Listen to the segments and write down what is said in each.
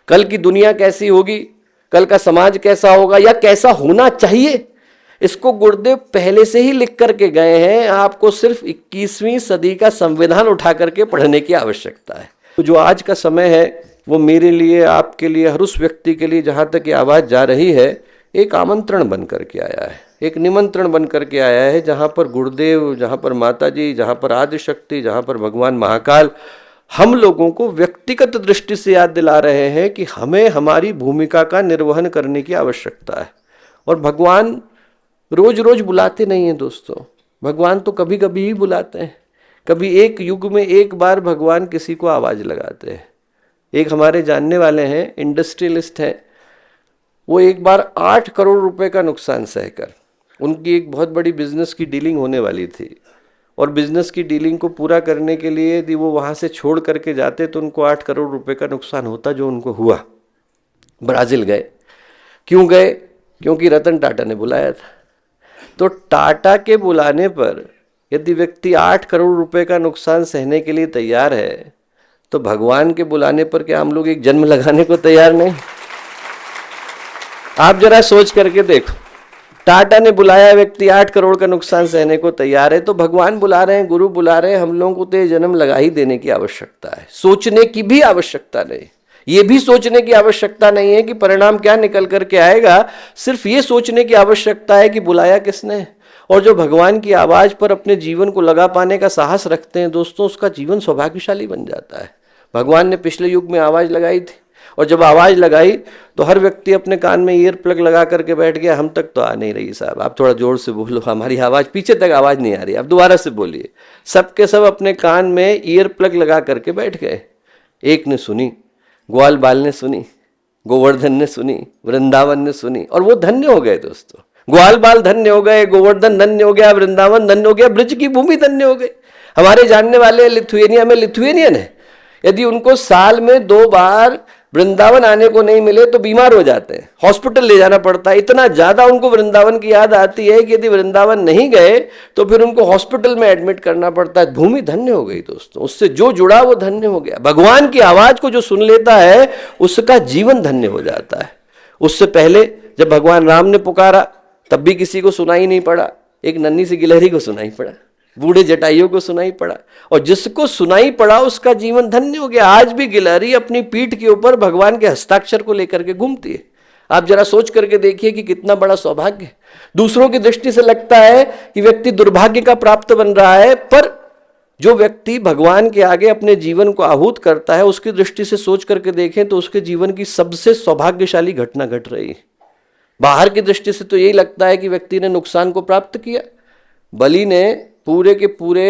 कल की दुनिया कैसी होगी, कल का समाज कैसा होगा या कैसा होना चाहिए, इसको गुरुदेव पहले से ही लिख करके गए हैं। आपको सिर्फ 21वीं सदी का संविधान उठा करके पढ़ने की आवश्यकता है। तो जो आज का समय है वो मेरे लिए, आपके लिए, हर उस व्यक्ति के लिए जहाँ तक ये आवाज़ जा रही है, एक आमंत्रण बन करके आया है, एक निमंत्रण बन करके आया है। जहाँ पर गुरुदेव, जहाँ पर माता जी, जहाँ पर आदिशक्ति, जहाँ पर भगवान महाकाल हम लोगों को व्यक्तिगत दृष्टि से याद दिला रहे हैं कि हमें हमारी भूमिका का निर्वहन करने की आवश्यकता है। और भगवान रोज रोज बुलाते नहीं हैं दोस्तों, भगवान तो कभी कभी ही बुलाते हैं। कभी एक युग में एक बार भगवान किसी को आवाज़ लगाते हैं। एक हमारे जानने वाले हैं, इंडस्ट्रियलिस्ट हैं, वो एक बार 8 करोड़ रुपए का नुकसान सहकर, उनकी एक बहुत बड़ी बिजनेस की डीलिंग होने वाली थी और बिजनेस की डीलिंग को पूरा करने के लिए यदि वो वहाँ से छोड़ करके जाते तो उनको 8 करोड़ रुपए का नुकसान होता, जो उनको हुआ। ब्राज़ील गए। क्यों गए? क्योंकि रतन टाटा ने बुलाया था। तो टाटा के बुलाने पर यदि व्यक्ति 8 करोड़ रुपए का नुकसान सहने के लिए तैयार है, तो भगवान के बुलाने पर क्या हम लोग एक जन्म लगाने को तैयार नहीं? आप जरा सोच करके देखो, टाटा ने बुलाया, व्यक्ति 8 करोड़ का नुकसान सहने को तैयार है, तो भगवान बुला रहे हैं, गुरु बुला रहे हैं, हम लोगों को तो ये जन्म लगा ही देने की आवश्यकता है। सोचने की भी आवश्यकता नहीं, ये भी सोचने की आवश्यकता नहीं है कि परिणाम क्या निकल करके आएगा। सिर्फ ये सोचने की आवश्यकता है कि बुलाया किसने। और जो भगवान की आवाज़ पर अपने जीवन को लगा पाने का साहस रखते हैं दोस्तों, उसका जीवन सौभाग्यशाली बन जाता है। भगवान ने पिछले युग में आवाज़ लगाई थी, और जब आवाज़ लगाई तो हर व्यक्ति अपने कान में ईयर प्लग लगा करके बैठ गया। हम तक तो आ नहीं रही साहब, आप थोड़ा जोर से बोलो, हमारी आवाज़ पीछे तक आवाज़ नहीं आ रही, आप दोबारा से बोलिए। सबके सब अपने कान में ईयर प्लग लगा करके बैठ गए। एक ने सुनी, ग्वाल बाल ने सुनी, गोवर्धन ने सुनी, वृंदावन ने सुनी, और वो धन्य हो गए दोस्तों। ग्वाल बाल धन्य हो गए, गोवर्धन धन्य हो गया, वृंदावन धन्य हो गया, ब्रज की भूमि धन्य हो गई। हमारे जानने वाले लिथुएनिया में लिथुएनियन है, यदि उनको साल में 2 बार वृंदावन आने को नहीं मिले तो बीमार हो जाते हैं, हॉस्पिटल ले जाना पड़ता है। इतना ज्यादा उनको वृंदावन की याद आती है कि यदि वृंदावन नहीं गए तो फिर उनको हॉस्पिटल में एडमिट करना पड़ता है। भूमि धन्य हो गई दोस्तों, उससे जो जुड़ा वो धन्य हो गया। भगवान की आवाज को जो सुन लेता है उसका जीवन धन्य हो जाता है। उससे पहले जब भगवान राम ने पुकारा तब भी किसी को सुनाई नहीं पड़ा, एक नन्ही सी गिलहरी को सुनाई पड़ा, बूढ़े जटाइयों को सुनाई पड़ा, और जिसको सुनाई पड़ा उसका जीवन धन्य हो गया। आज भी गिलहरी अपनी पीठ के ऊपर भगवान के हस्ताक्षर को लेकर के घूमती है। आप जरा सोच करके देखिए कि कितना बड़ा सौभाग्य है। दूसरों की दृष्टि से लगता है कि व्यक्ति दुर्भाग्य का प्राप्त बन रहा है, पर जो व्यक्ति भगवान के आगे अपने जीवन को आहूत करता है उसकी दृष्टि से सोच करके देखें तो उसके जीवन की सबसे सौभाग्यशाली घटना घट रही है। बाहर की दृष्टि से तो यही लगता है कि व्यक्ति ने नुकसान को प्राप्त किया। बलि ने पूरे के पूरे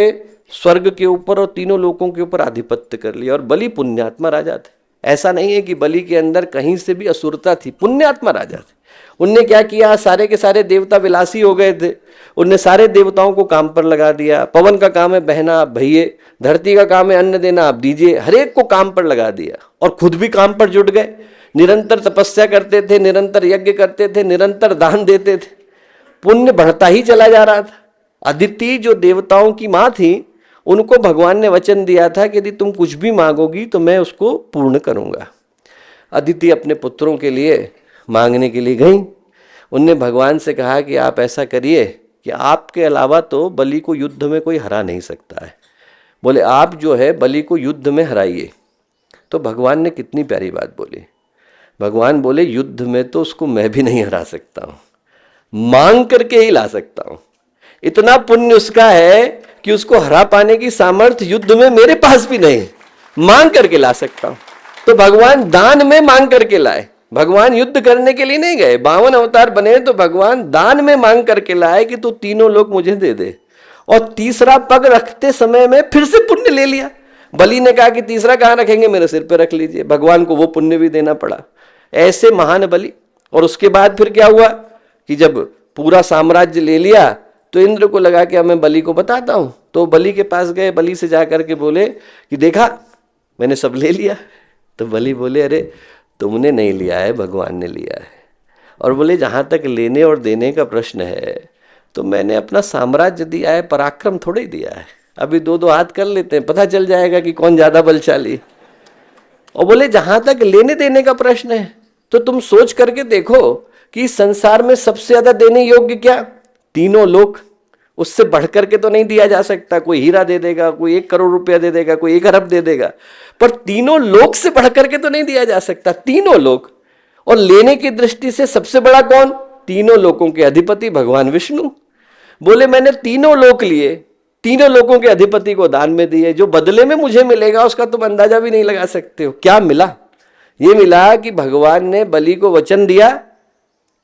स्वर्ग के ऊपर और तीनों लोकों के ऊपर आधिपत्य कर लिया, और बलि पुण्यात्मा राजा थे। ऐसा नहीं है कि बलि के अंदर कहीं से भी असुरता थी, पुण्यात्मा राजा थे। उनने क्या किया, सारे के सारे देवता विलासी हो गए थे, उनने सारे देवताओं को काम पर लगा दिया। पवन का काम है बहना, आप भइये, धरती का काम है अन्न देना, आप दीजिए, हर एक को काम पर लगा दिया और खुद भी काम पर जुट गए। निरंतर तपस्या करते थे, निरंतर यज्ञ करते थे, निरंतर दान देते थे, पुण्य बढ़ता ही चला जा रहा था। अदिति जो देवताओं की माँ थी, उनको भगवान ने वचन दिया था कि यदि तुम कुछ भी मांगोगी तो मैं उसको पूर्ण करूंगा। अदिति अपने पुत्रों के लिए मांगने के लिए गई। उनने भगवान से कहा कि आप ऐसा करिए कि आपके अलावा तो बलि को युद्ध में कोई हरा नहीं सकता है। बोले आप जो है बलि को युद्ध में हराइए। तो भगवान ने कितनी प्यारी बात बोली। भगवान बोले युद्ध में तो उसको मैं भी नहीं हरा सकता हूँ, मांग करके ही ला सकता हूँ। इतना पुण्य उसका है कि उसको हरा पाने की सामर्थ्य युद्ध में मेरे पास भी नहीं, मांग करके ला सकता हूं। तो भगवान दान में मांग करके लाए। भगवान युद्ध करने के लिए नहीं गए, 52 अवतार बने तो भगवान दान में मांग करके लाए कि तू तीनों लोग मुझे दे दे। और तीसरा पग रखते समय में फिर से पुण्य ले लिया। बलि ने कहा कि तीसरा कहां रखेंगे, मेरे सिर पे रख लीजिए। भगवान को वो पुण्य भी देना पड़ा। ऐसे महान बलि। और उसके बाद फिर क्या हुआ कि जब पूरा साम्राज्य ले लिया तो इंद्र को लगा कि मैं बलि को बताता हूं। तो बलि के पास गए, बलि से जाकर के बोले कि देखा मैंने सब ले लिया। तो बलि बोले अरे तुमने नहीं लिया है, भगवान ने लिया है। और बोले जहां तक लेने और देने का प्रश्न है तो मैंने अपना साम्राज्य दिया है, पराक्रम थोड़े दिया है। अभी 2-2 हाथ कर लेते हैं, पता चल जाएगा कि कौन ज्यादा बलशाली। और बोले जहां तक लेने देने का प्रश्न है तो तुम सोच करके देखो कि इस संसार में सबसे ज्यादा देने योग्य क्या? तीनों लोक। उससे बढ़कर के तो नहीं दिया जा सकता। कोई हीरा दे देगा, कोई 1 करोड़ रुपया दे देगा, कोई 1 अरब दे देगा, पर तीनों लोक से बढ़कर के तो नहीं दिया जा सकता। तीनों लोक। और लेने की दृष्टि से सबसे बड़ा कौन? तीनों लोकों के अधिपति भगवान विष्णु। बोले मैंने तीनों लोक लिए, तीनों लोकों के अधिपति को दान में दिए, जो बदले में मुझे मिलेगा उसका तुम अंदाजा भी नहीं लगा सकते हो। क्या मिला? ये मिला कि भगवान ने बलि को वचन दिया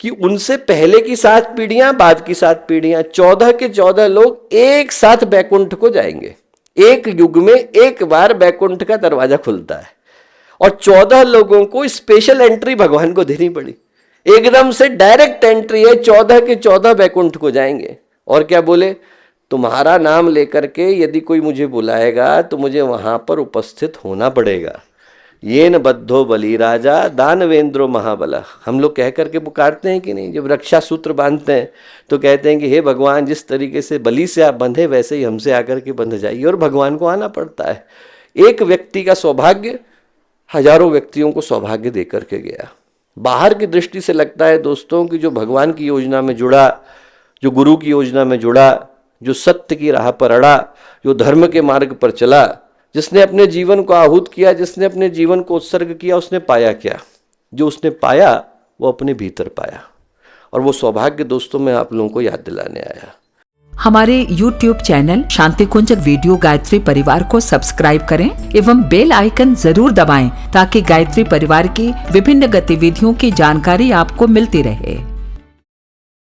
कि उनसे पहले की 7 पीढ़ियां, बाद की 7 पीढ़ियां, 14 के 14 लोग एक साथ बैकुंठ को जाएंगे। एक युग में एक बार बैकुंठ का दरवाजा खुलता है और 14 लोगों को स्पेशल एंट्री भगवान को देनी पड़ी। एकदम से डायरेक्ट एंट्री है, 14 के 14 बैकुंठ को जाएंगे। और क्या बोले? तुम्हारा नाम लेकर के यदि कोई मुझे बुलाएगा तो मुझे वहां पर उपस्थित होना पड़ेगा। ये न बद्धो बलि राजा दानवेंद्रो महाबला। हम लोग कह करके पुकारते हैं कि नहीं? जब रक्षा सूत्र बांधते हैं तो कहते हैं कि हे भगवान, जिस तरीके से बलि से आप बंधे वैसे ही हमसे आकर के बंध जाइए। और भगवान को आना पड़ता है। एक व्यक्ति का सौभाग्य हजारों व्यक्तियों को सौभाग्य दे करके गया। बाहर की दृष्टि से लगता है दोस्तों कि जो भगवान की योजना में जुड़ा, जो गुरु की योजना में जुड़ा, जो सत्य की राह पर अड़ा, जो धर्म के मार्ग पर चला, जिसने अपने जीवन को आहूत किया, जिसने अपने जीवन को उत्सर्ग किया, उसने पाया क्या? जो उसने पाया वो अपने भीतर पाया। और वो सौभाग्य दोस्तों मैं आप लोगों को याद दिलाने आया। हमारे YouTube चैनल शांति कुंज वीडियो गायत्री परिवार को सब्सक्राइब करें एवं बेल आइकन जरूर दबाएं ताकि गायत्री परिवार की विभिन्न गतिविधियों की जानकारी आपको मिलती रहे।